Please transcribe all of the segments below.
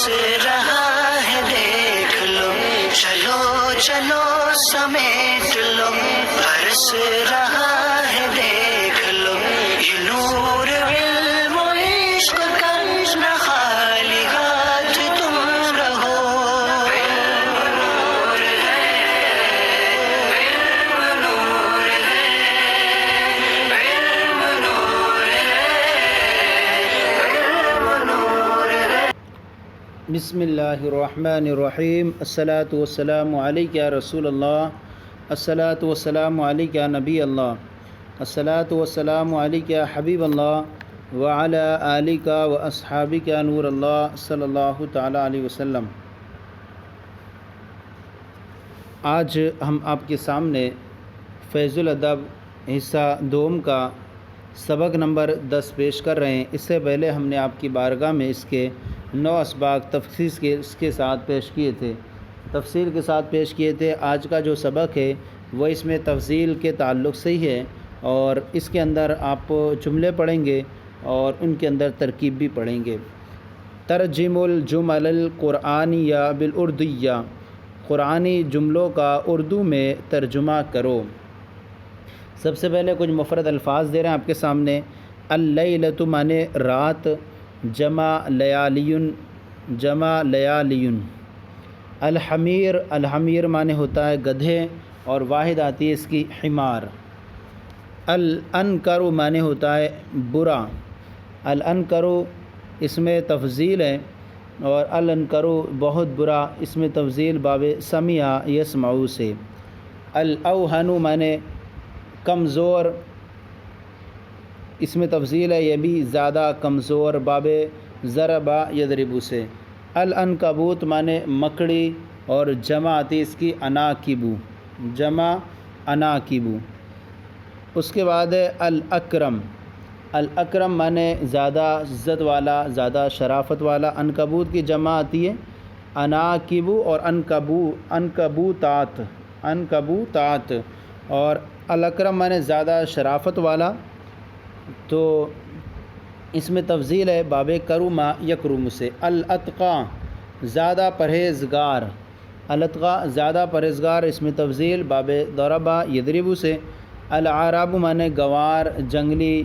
رہا ہے دیکھ لو، چلو چلو سمیٹ لو، برس رہا ہے دیکھ لو، یہ نور علم و عشق کا نہ خالی ہاتھ تم رہو۔ علم نور ہے، علم نور ہے، علم نور ہے، علم نور ہے۔ بسم اللہ الرحمن الرحیم۔ الصلاۃ والسلام علیک یا رسول اللہ، الصلاۃ والسلام علیک یا نبی اللہ، الصلاۃ والسلام علیک یا حبیب اللہ وعلی آلک و اصحابک یا نور اللہ صلی اللہ تعالی علیہ وسلم۔ آج ہم آپ کے سامنے فیض الادب حصہ دوم کا سبق نمبر 10 پیش کر رہے ہیں۔ اس سے پہلے ہم نے آپ کی بارگاہ میں اس کے 9 اسباق تفصیل کے ساتھ پیش کیے تھے، تفصیل کے ساتھ پیش کیے تھے۔ آج کا جو سبق ہے وہ اس میں تفصیل کے تعلق سے ہی ہے، اور اس کے اندر آپ جملے پڑھیں گے اور ان کے اندر ترکیب بھی پڑھیں گے۔ ترجم الجمل القرآنیہ بالاردیہ، قرآنی جملوں کا اردو میں ترجمہ کرو۔ سب سے پہلے کچھ مفرد الفاظ دے رہے ہیں آپ کے سامنے۔ اللیلۃ مانے رات، جمع لیالیون، جمع لیالیون۔ الحمیر، الحمیر مانے ہوتا ہے گدھے اور واحد آتی ہے اس کی حمار۔ الانکر مانے ہوتا ہے برا، الانکر اس میں تفضیل ہے، اور الانکر بہت برا، اس میں تفضیل باب سمع یسمعو سے۔ الاوہن مانے کمزور، اس میں تفضیل ہے، یہ بھی زیادہ کمزور، باب ضرب یضرب سے۔ العنکبوت مانے مکڑی، اور جمع آتی اس کی عناکبو، جمع عناکبو۔ اس کے بعد ہے الاکرم، الاکرم مانے زیادہ عزت والا، زیادہ شرافت والا۔ عنکبوت کی جمع آتی ہے عناکبو اور عنکبوتات، عنکبوتات۔ اور الاکرم مانے زیادہ شرافت والا، تو اس میں تفضیل ہے باب کرم یکرم سے۔ الاتقی زیادہ پرہیزگار، الاتقی زیادہ پرہیزگار، اس میں تفضیل باب ضرب یضرب سے۔ الاعراب مانے گوار، جنگلی،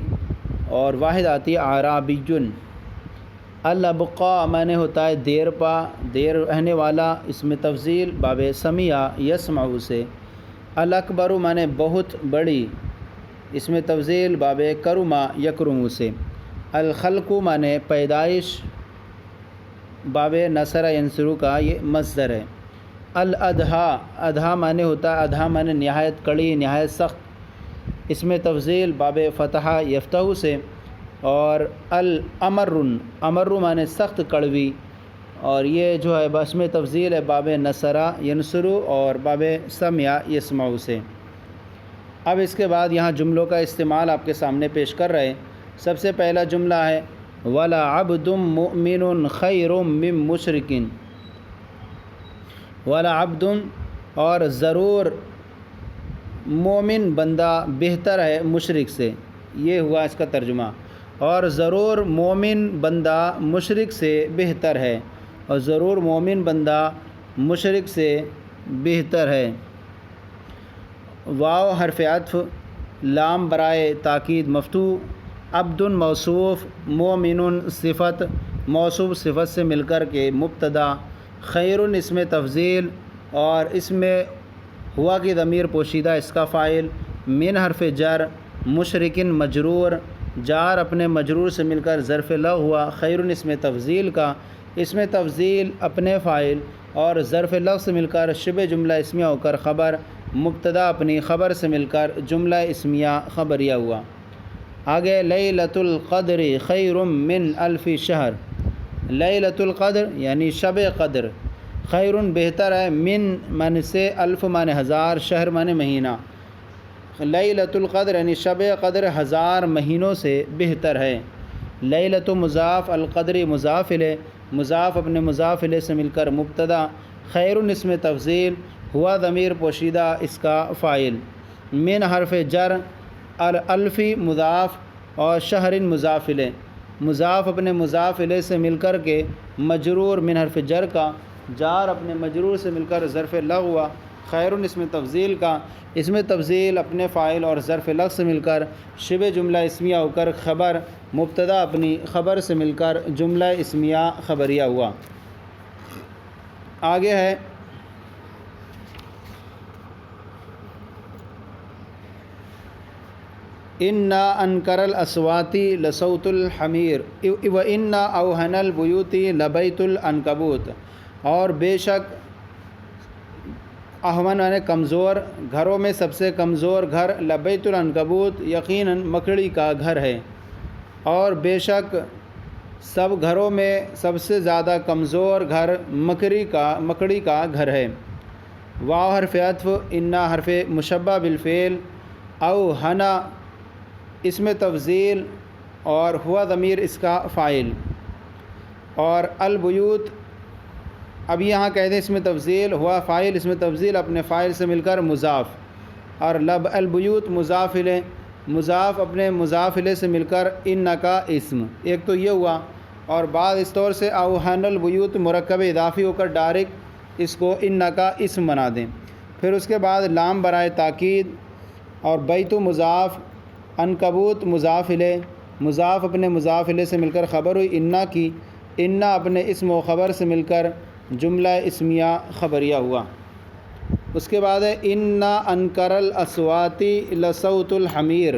اور واحد آتی ہے اعرابیٌ۔ الابقا مانے ہوتا ہے دیر پا، دیر رہنے والا، اس میں تفضیل باب سمع یسمع سے۔ الاکبر مانے بہت بڑی، اس میں تفضیل باب کرم یکرم سے۔ الخلق مانے پیدائش، باب نصر ینصر کا یہ مصدر ہے۔ الادھا، ادھا مانے ہوتا ہے، ادھا مانے نہایت کڑی، نہایت سخت، اس میں تفضیل باب فتح یفتح سے۔ اور الامر، امر مانے سخت کڑوی، اور یہ جو ہے بس میں تفضیل ہے باب نصر ینصر اور باب سمع یسمع سے۔ اب اس کے بعد یہاں جملوں کا استعمال آپ کے سامنے پیش کر رہے ہیں۔ سب سے پہلا جملہ ہے وَلَعَبْدٌ مُؤْمِنٌ خَيْرٌ مِّن مُشْرِكٍ۔ وَلَعَبْدٌ اور ضرور مومن بندہ بہتر ہے مشرک سے، یہ ہوا اس کا ترجمہ۔ اور ضرور مومن بندہ مشرک سے بہتر ہے، اور ضرور مومن بندہ مشرک سے بہتر ہے۔ واو حرف عطف، لام برائے تاکید مفتوح، عبد موصوف، مومن صفت، موصوف صفت سے مل کر کے مبتدا، خیر اس میں تفضیل، اور اس میں ہوا کی ضمیر پوشیدہ اس کا فاعل، من حرف جر، مشرکن مجرور، جار اپنے مجرور سے مل کر ظرف لو ہوا، خیر اس میں تفضیل کا، اس میں تفضیل اپنے فاعل اور ظرف لو سے مل کر شبہ جملہ اسمیہ ہو کر خبر، مبتدا اپنی خبر سے مل کر جملہ اسمیہ خبریہ ہوا۔ آگے لیلۃ القدر خیر من الف شہر، لیلۃ القدر یعنی شب قدر، خیر بہتر ہے، من معنی سے، الف معنی ہزار، شہر معنی مہینہ۔ لیلۃ القدر یعنی شب قدر ہزار مہینوں سے بہتر ہے۔ لیلۃ مضاف، القدر مضاف الیہ، مضاف اپنے مضاف الیہ سے مل کر مبتدا، خیر اس میں تفضیل، ہوا ضمیر پوشیدہ اس کا فاعل، من حرف جر، الفی مضاف اور شہر مضاف الیہ، مضاف اپنے مضاف الیہ سے مل کر کے مجرور من حرف جر کا، جار اپنے مجرور سے مل کر ظرف لغو ہوا، خیر اس میں تفضیل کا، اس میں تفضیل اپنے فاعل اور ظرف لغو سے مل کر شبہ جملہ اسمیہ ہو کر خبر، مبتدا اپنی خبر سے مل کر جملہ اسمیہ خبریہ ہوا۔ آگے ہے انا انکر الاصواتی لصوت الحمیر و انا اوہن البیوتی لبیت العنکبوت، اور بے شک احون یعنی کمزور، گھروں میں سب سے کمزور گھر لبیت العنکبوت یقیناً مکڑی کا گھر ہے، اور بے شک سب گھروں میں سب سے زیادہ کمزور گھر مکڑی کا گھر ہے۔ واو حرف عطف، انا حرف مشبہ بالفعل، اوہنا اس میں تفضیل اور ہوا ضمیر اس کا فاعل، اور البیوت اب یہاں کہتے ہیں اس میں تفضیل ہوا فاعل، اس میں تفضیل اپنے فاعل سے مل کر مضاف، اور البیوت مضاف الیہ، مضاف اپنے مضاف الیہ سے مل کر ان کا اسم، ایک تو یہ ہوا، اور بعد اس طور سے اوہن البیوت مرکب اضافی ہو کر ڈائریکٹ اس کو ان کا اسم بنا دیں۔ پھر اس کے بعد لام برائے تاکید، اور بیت مضاف، عنکبوت مضاف الیہ، مضاف اپنے مضاف الیہ سے مل کر خبر ہوئی انا کی، انا اپنے اسم و خبر سے مل کر جملہ اسمیہ خبریہ ہوا۔ اس کے بعد ہے انا انکر الاصواتی لصوت الحمیر،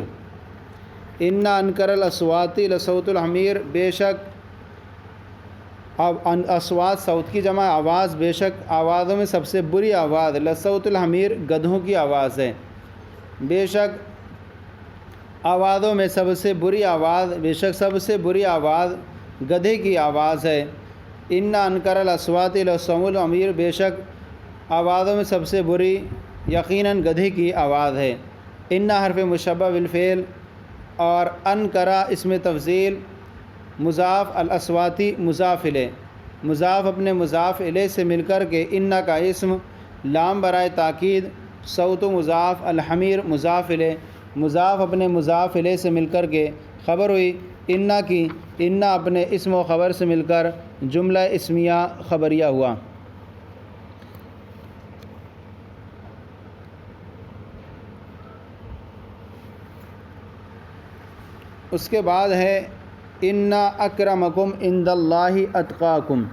انا انکر الاصواتی لصوت الحمیر، بے شک اصوات صوت کی جمع آواز، بے شک آوازوں میں سب سے بری آواز لصوت الحمیر گدھوں کی آواز ہے، بے شک آوازوں میں سب سے بری آواز، بے شک سب سے بری آواز گدھے کی آواز ہے۔ انا انکر الاصوات لصوت الحمیر، بے شک آوازوں میں سب سے بری یقیناً گدھے کی آواز ہے۔ انا حرف مشبہ بالفعل، اور انکرا اس میں تفضیل، مضاف الاصواتی مضاف الیہ، مضاف اپنے مضاف الیہ سے مل کر کے انا کا اسم، لام برائے تاکید، صوت مضاف، الحمیر مضاف الیہ، مضاف اپنے مضاف الیہ سے مل کر کے خبر ہوئی انا کی، انا اپنے اسم و خبر سے مل کر جملہ اسمیہ خبریہ ہوا۔ اس کے بعد ہے انا اکرمکم عند اللہ اتقاکم،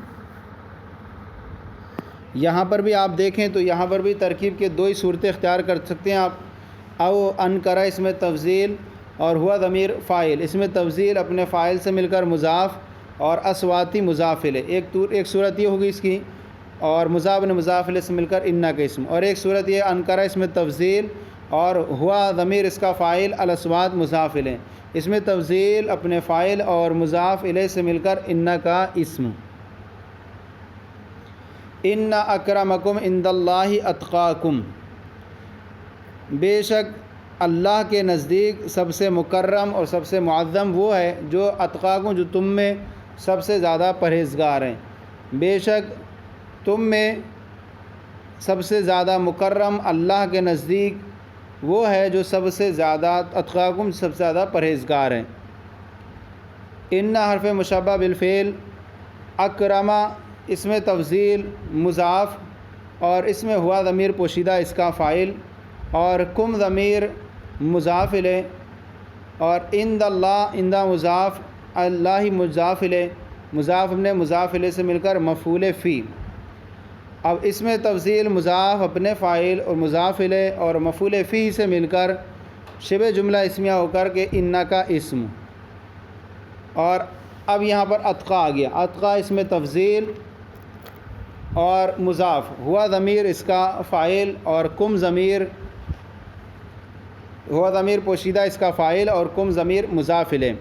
یہاں پر بھی آپ دیکھیں تو یہاں پر بھی ترکیب کے دو ہی صورتیں اختیار کر سکتے ہیں آپ، او انکرا اس میں تفضیل اور ہوا ضمیر فاعل، اس میں تفضیل اپنے فاعل سے مل کر مضاف اور اصواتی مضاف الیہ، ایک صورت یہ ہوگی اس کی، اور مضاف نے مضاف الیہ سے مل کر انا کا اسم، اور ایک صورت یہ انکرا اس میں تفضیل اور ہوا ضمیر اس کا فاعل، الاصوات مضاف الیہ، اس میں تفضیل اپنے فاعل اور مضاف الیہ سے مل کر انا کا اسم۔ انا اکرمکم عند اللہ اتقاکم، بے شک اللہ کے نزدیک سب سے مکرم اور سب سے معظم وہ ہے جو اتقاکم، جو تم میں سب سے زیادہ پرہیزگار ہیں، بے شک تم میں سب سے زیادہ مکرم اللہ کے نزدیک وہ ہے جو سب سے زیادہ اتقاکم سب سے زیادہ پرہیزگار ہیں۔ انا حرف مشبہ بالفعل، اکرما اس میں تفضیل مضاف اور اس میں ہوا ضمیر پوشیدہ اس کا فاعل، اور کم ضمیر مضاف الیہ، اور عند اللہ عندہ مضاف، اللہ مضاف الیہ، مضاف اپنے مضاف الیہ سے مل کر مفعول فی۔ اب اس میں تفضیل مضاف اپنے فاعل اور مضاف الیہ اور مفعول فی سے مل کر شبہ جملہ اسمیہ ہو کر کے انا کا اسم، اور اب یہاں پر اتقا آ گیا، اتقا اس میں تفضیل اور مضاف، ہوا ضمیر اس کا فاعل اور کم ضمیر، ہوا ضمیر پوشیدہ اس کا فاعل اور کم ضمیر مضاف الیہ۔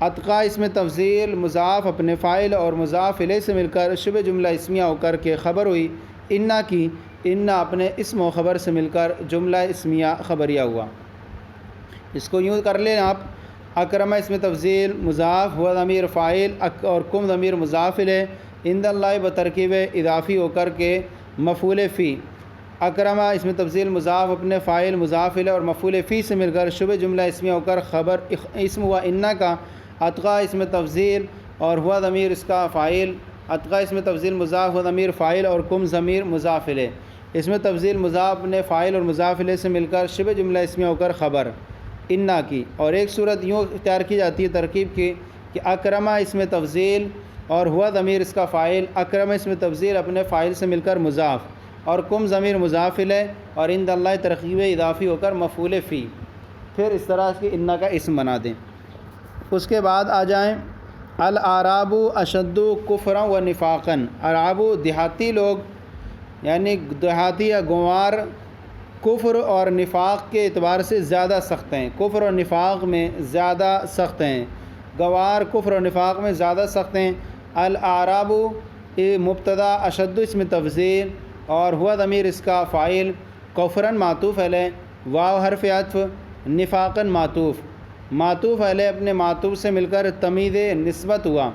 اتقا اس میں تفضیل مضاف اپنے فاعل اور مضاف الیہ سے مل کر شبہ جملہ اسمیہ ہو کر کے خبر ہوئی انا کی، انا اپنے اسم و خبر سے مل کر جملہ اسمیہ خبریہ ہوا۔ اس کو یوں کر لیں آپ، اکرمہ اس میں تفضیل مضاف ہوا ضمیر فاعل اور کم ضمیر مضاف الیہ، عند اللہ بترکیب اضافی ہو کر کے مفعول فی، اکرمہ اس میں تفضیل مضاف اپنے فاعل مضاف الیہ اور مفعول فی سے مل کر شبہ جملہ اسمیہ ہو کر خبر اسم ہوا انا کا، اتقا اس میں تفضیل اور ہوا ضمیر اس کا فاعل، اتقا اس میں تفضیل مضاف ہوا ضمیر فاعل اور کم ضمیر مضاف الیہ، اس میں تفضیل مضاف نے فاعل اور مضاف الیہ سے مل کر شبہ جملہ اسمیہ ہو کر خبر انا کی۔ اور ایک صورت یوں اختیار کی جاتی ہے ترکیب کی کہ اکرمہ اس میں تفضیل اور ہوا ضمیر اس کا فاعل، اکرمہ اس میں تفضیل اپنے فاعل سے مل کر مضاف اور کم ضمیر مضاف الیہ اور عند اللہ ترکیب اضافی ہو کر مفعول فی، پھر اس طرح کی انا کا اسم بنا دیں۔ اس کے بعد آ جائیں الاعراب اشد کفرا و نفاقا، اعراب دیہاتی لوگ یعنی دیہاتی یا گنوار کفر اور نفاق کے اعتبار سے زیادہ سخت ہیں، کفر اور نفاق میں زیادہ سخت ہیں، گوار کفر اور نفاق میں زیادہ سخت ہیں۔ الاعراب مبتدا اشد اس میں تفضیل اور ہوا ضمیر اس کا فاعل، کفرن معطوف علیہ، واو حرف عطف، نفاقن معطوف علیہ اپنے معطوف سے مل کر تمید نسبت ہوا،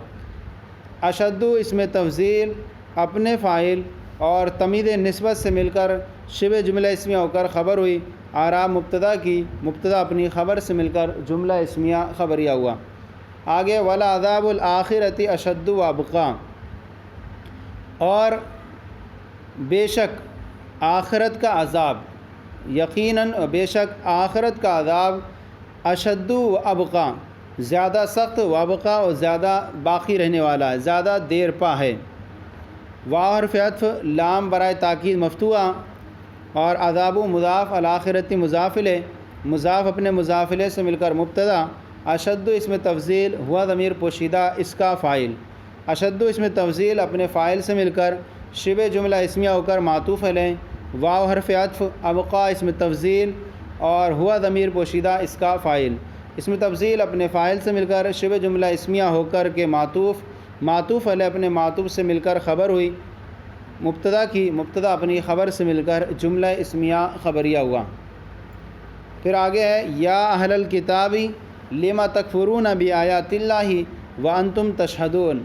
اشد اس میں تفضیل اپنے فاعل اور تمید نسبت سے مل کر شبہ جملہ اسمیہ ہو کر خبر ہوئی، اعراب مبتدا کی، مبتدا اپنی خبر سے مل کر جملہ اسمیہ خبریہ ہوا۔ آگے ولعذاب الآخرۃ اشد وابقا، اور بے شک آخرت کا عذاب، یقیناً بے شک آخرت کا عذاب اشد و ابقا زیادہ سخت، وابقا اور زیادہ باقی رہنے والا ہے، زیادہ دیر پا ہے۔ واو حرف عطف، لام برائے تاکید مفتوحہ اور عذاب مضاف الآخرت مضاف الیہ، مضاف اپنے مضاف الیہ سے مل کر مبتدا، اشد اس میں تفضیل ہوا ضمیر پوشیدہ اس کا فاعل، اشد اس میں تفضیل اپنے فاعل سے مل کر شبہ جملہ اسمیہ ہو کر معطوف علیہ، واو حرف عطف، ابقا اس میں تفضیل اور ہوا ضمیر پوشیدہ اس کا فاعل، اس میں تفضیل اپنے فاعل سے مل کر شبہ جملہ اسمیہ ہو کر کے معطوف علیہ اپنے معطوف سے مل کر خبر ہوئی، مبتدا کی، مبتدا اپنی خبر سے مل کر جملہ اسمیہ خبریہ ہوا۔ پھر آگے ہے یا اہل الکتاب لما تکفرون بآیات اللہ وانتم تشہدون،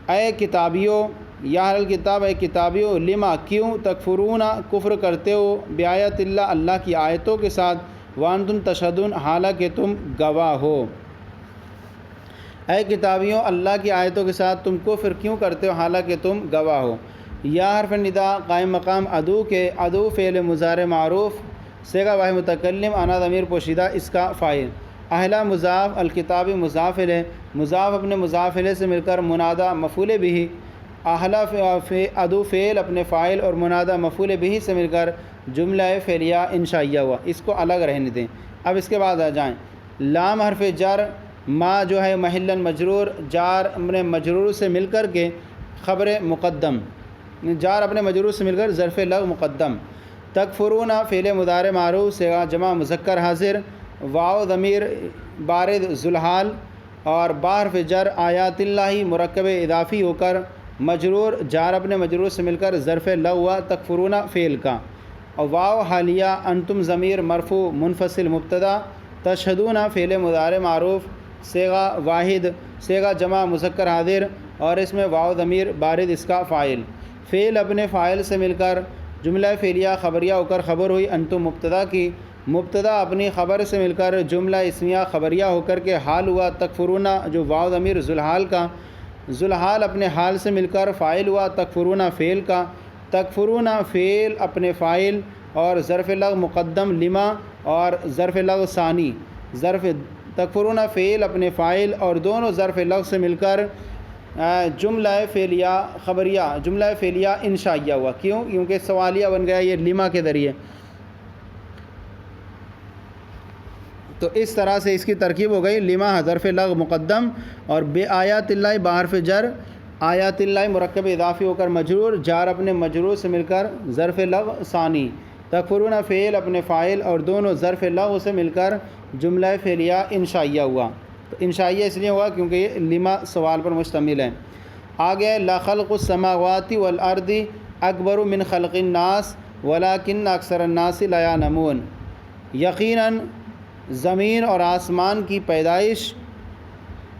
اے کتابیوں، یا اہل الکتاب اے کتابیوں، لما کیوں، تکفرون کفر کرتے ہو، بآیات اللہ اللہ کی آیتوں کے ساتھ، وانتم تشہدون حالانکہ تم گواہ ہو۔ اے کتابیوں، اللہ کی آیتوں کے ساتھ تم کفر کیوں کرتے ہو حالانکہ تم گواہ ہو۔ یا حرف ندا قائم مقام ادو کے، ادو فعل مضارع معروف صیغہ واحد متکلم انا ضمیر پوشیدہ اس کا فاعل، اہلا مضاف الکتاب مضاف الیہ، مضاف اپنے مضاف الیہ سے مل کر منادہ مفعول بہ، اہلا ادو فعل اپنے فاعل اور منادہ مفعول بہ سے مل کر جملہ فعلیہ انشائیہ ہوا، اس کو الگ رہنے دیں۔ اب اس کے بعد آ جائیں لام حرف جر، ما جو ہے محلاً مجرور، جار اپنے مجرور سے مل کر کے خبر مقدم، جار اپنے مجرور سے مل کر ظرف لغو مقدم، تکفرون فعل مضارع معروف صیغہ جمع مذکر حاضر، واو ضمیر بارد ذوالحال اور با حرف جر آیات اللہ مرکب اضافی ہو کر مجرور، جار اپنے مجرور سے مل کر ظرف لغو ہوا تکفرون فعل کا، اور واو حالیہ انتم ضمیر مرفوع منفصل مبتدا، تشہدون فعل مضارع معروف صیغہ واحد صیغہ جمع مذکر حاضر اور اس میں واو ضمیر بارد اس کا فاعل، فعل اپنے فاعل سے مل کر جملہ فعلیہ خبریہ ہو کر خبر ہوئی، انتم مبتدا کی، مبتدا اپنی خبر سے مل کر جملہ اسمیہ خبریہ ہو کر کے حال ہوا، تکفرون جو واو ضمیر ذوالحال کا، ذوالحال اپنے حال سے مل کر فاعل ہوا، تکفرون فعل کا، تکفرون فعل اپنے فاعل اور ظرف لغو مقدم لما اور ظرف لغو ثانی، ظرف تکفرون فعل اپنے فاعل اور دونوں ظرف لغو سے مل کر جملہ فعلیہ خبریہ، جملہ فعلیہ انشائیہ ہوا، کیونکہ سوالیہ بن گیا یہ لما کے ذریعے۔ تو اس طرح سے اس کی ترکیب ہو گئی، لما ظرف لغو مقدم اور بے آیات اللہ بحرف جر، آیات اللہ مرکب اضافی ہو کر مجرور، جار اپنے مجرور سے مل کر ظرف لغو ثانی، تکفرون فعل اپنے فاعل اور دونوں ظرف لغو سے مل کر جملہ فعلیہ انشائیہ ہوا۔ تو انشائیہ اس لیے ہوا کیونکہ یہ لما سوال پر مشتمل ہے۔ آگے لخلق السماوات والارض اکبر من خلق الناس ولکن اکثر الناس لا یعلمون، یقیناً زمین اور آسمان کی پیدائش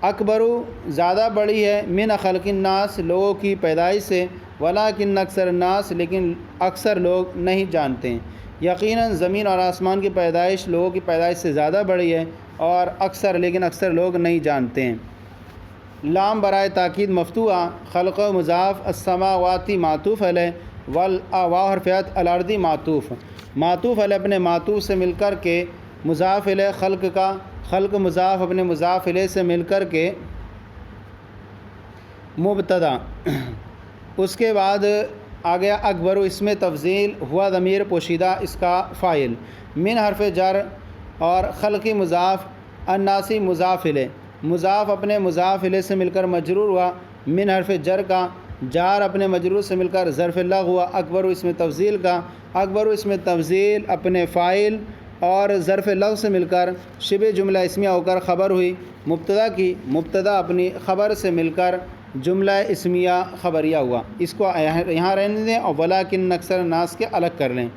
اکبر زیادہ بڑی ہے، من خلق الناس لوگوں کی پیدائش سے، ولکن اکثر الناس لیکن اکثر لوگ نہیں جانتے ہیں۔ یقیناً زمین اور آسمان کی پیدائش لوگوں کی پیدائش سے زیادہ بڑی ہے، اور اکثر لیکن اکثر لوگ نہیں جانتے ہیں۔ لام برائے تاکید مفتوحہ، خلق و مضاف، السماواتی معطوف علیہ، واو حرف عطف، الارضی معطوف علیہ اپنے معطوف سے مل کر کے مضاف علیہ خلق کا، خلق مضاف اپنے مضاف علیہ سے مل کر کے مبتدا۔ اس کے بعد آ گیا اکبر، اس میں تفضیل، ہوا ضمیر پوشیدہ اس کا فاعل، من حرف جر اور خلقی مضاف، الناسی مضاف الیہ، مضاف اپنے مضاف الیہ سے مل کر مجرور ہوا، من حرف جر کا، جار اپنے مجرور سے مل کر ظرف لغو ہوا، اکبر اس میں تفضیل کا، اکبر اس میں تفضیل اپنے فاعل اور ظرف لغو سے مل کر شبہ جملہ اسمیہ ہو کر خبر ہوئی مبتدا کی، مبتدا اپنی خبر سے مل کر جملہ اسمیہ خبریہ ہوا۔ اس کو یہاں رہنے دیں اور ولیکن اکثر الناس کے الگ کر لیں،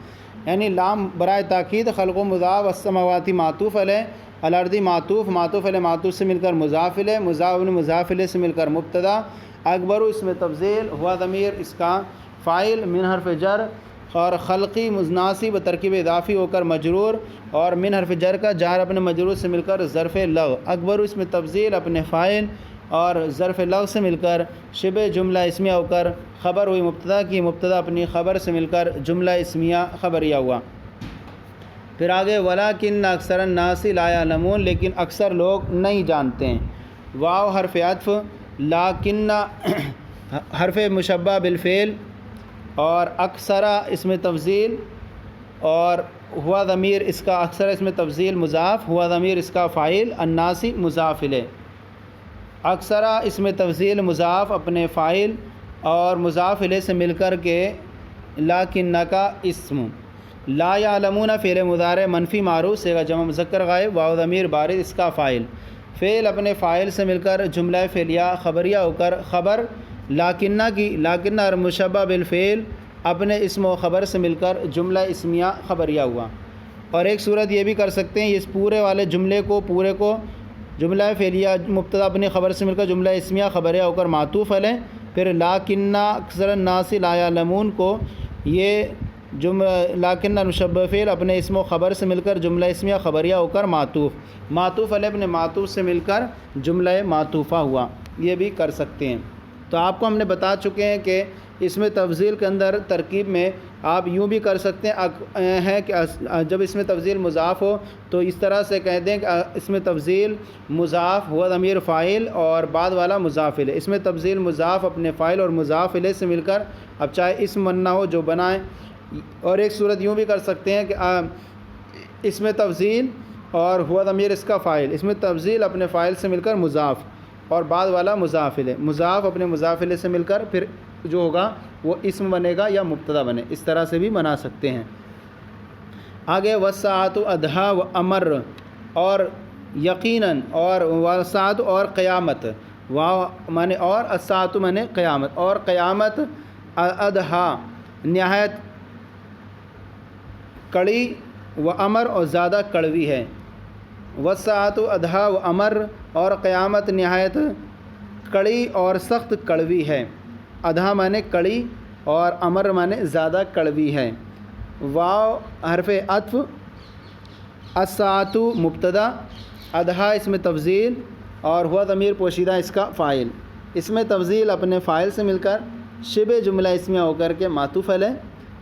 یعنی لام برائے تاکید، خلق و مضاف، السماواتی معطوف علیہ، الارضی معطوف علیہ معطوف سے مل کر مضاف علیہ، مضاف علیہ سے مل کر مبتدا، اکبر اس میں تفضیل، ہوا ضمیر اس کا فاعل، من حرف جر اور خلقی مضناسی بترکیب اضافی ہو کر مجرور، اور من حرف جر کا جار اپنے مجرور سے مل کر ظرف لغو، اکبر اس میں تفضیل اپنے فاعل اور ظرف لغو سے مل کر شبہ جملہ اسمیہ ہو کر خبر ہوئی مبتدا کی، مبتدا اپنی خبر سے مل کر جملہ اسمیہ خبریہ ہوا۔ پھر آگے ولیکن اکثر الناس لا یعلمون، لیکن اکثر لوگ نہیں جانتے ہیں، واو حرف عطف، لیکن حرف مشبہ بالفعل، اور اکثرہ اس میں تفضیل، اور ہوا ضمیر اس کا اکثر اس میں تفضیل مضاف، ہوا ضمیر اس کا فاعل، الناسی مضاف الیہ، اکثرہ اس میں تفضیل مضاف اپنے فاعل اور مضاف الیہ سے مل کر کے لیکن کا اسم، لا یعلمون فعل مضارع منفی معروف صیغہ جمع مذکر غائب، واو ضمیر بارد اس کا فاعل، فعل اپنے فاعل سے مل کر جملہ فعلیہ خبریہ ہو کر خبر لیکنہ کی، لیکن اور مشبہ بالفعل اپنے اسم و خبر سے مل کر جملہ اسمیہ خبریہ ہوا۔ اور ایک صورت یہ بھی کر سکتے ہیں، اس پورے والے جملے کو پورے کو جملہ فعلیہ مبتدا اپنی خبر سے مل کر جملہ اسمیہ خبریہ ہو کر معطوف علیہ، پھر لیکن اکثر الناس لا یعلمون کو یہ لیکن مشبہ فعل اپنے اسم و خبر سے مل کر جملہ اسمیہ خبریہ ہو کر معطوف علیہ اپنے معطوف سے مل کر جملہ معطوفہ ہوا، یہ بھی کر سکتے ہیں۔ تو آپ کو ہم نے بتا چکے ہیں کہ اس میں تفضیل کے اندر ترکیب میں آپ یوں بھی کر سکتے ہیں کہ جب اس میں تفضیل مضاف ہو تو اس طرح سے کہہ دیں کہ اس میں تفضیل مضاف ہوا ضمیر فاعل اور بعد والا مضاف الیہ، اس میں تفضیل مضاف اپنے فاعل اور مضاف الیہ سے مل کر اب چاہے اسم بننا ہو جو بنائیں۔ اور ایک صورت یوں بھی کر سکتے ہیں کہ اس میں تفضیل اور ہوا ضمیر اس کا فاعل، اس میں تفضیل اپنے فاعل سے مل کر مضاف اور بعد والا مضاف الیہ، مضاف اپنے مضاف الیہ سے مل کر پھر جو ہوگا وہ اسم بنے گا یا مبتدا بنے، اس طرح سے بھی بنا سکتے ہیں۔ آگے والساعۃ اضحیٰ و امر، اور یقیناً، اور والساعۃ اور قیامت، واو مانے اور، الساعۃ مانے قیامت، اور قیامت اضحیٰ نہایت کڑی و امر اور زیادہ کڑوی ہے، والساعۃ اضحیٰ و امر، اور قیامت نہایت کڑی اور سخت کڑوی ہے، اضحیٰ مانے کڑی اور امر مانے زیادہ کڑوی ہے، واو حرف عطف، الساعۃ مبتدا، اضحیٰ اس میں تفضیل اور ہوا ضمیر پوشیدہ اس کا فاعل، اس میں تفضیل اپنے فاعل سے مل کر شبہ جملہ اسمیہ ہو کر کے معطوف علیہ،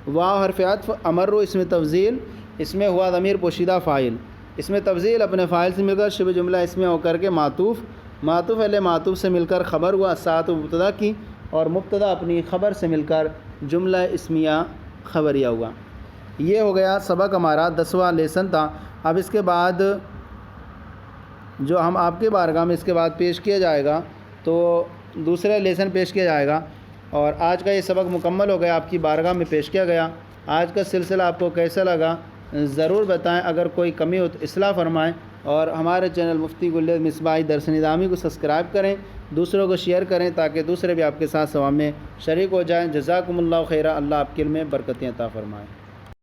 واو حرف عطف، امر اس میں تفضیل، اس میں ہوا ضمیر پوشیدہ فاعل، اس میں تفضیل اپنے فاعل سے مل کر شبہ جملہ اسمیہ ہو کر کے معطوف علیہ معطوف سے مل کر خبر ہوا الساعۃ مبتدا کی، اور مبتدا اپنی خبر سے مل کر جملہ اسمیہ خبریہ ہوا۔ یہ ہو گیا سبق ہمارا 10واں لیسن تھا۔ اب اس کے بعد جو ہم آپ کے بارگاہ میں اس کے بعد پیش کیا جائے گا تو دوسرا لیسن پیش کیا جائے گا، اور آج کا یہ سبق مکمل ہو گیا، آپ کی بارگاہ میں پیش کیا گیا۔ آج کا سلسلہ آپ کو کیسا لگا ضرور بتائیں، اگر کوئی کمی ہو تو اصلاح فرمائیں، اور ہمارے چینل مفتی گلید مصباحی درس نظامی کو سبسکرائب کریں، دوسروں کو شیئر کریں تاکہ دوسرے بھی آپ کے ساتھ ثواب میں شریک ہو جائیں۔ جزاکم اللہ خیرہ، اللہ آپ کے علم میں برکتیں عطا فرمائے۔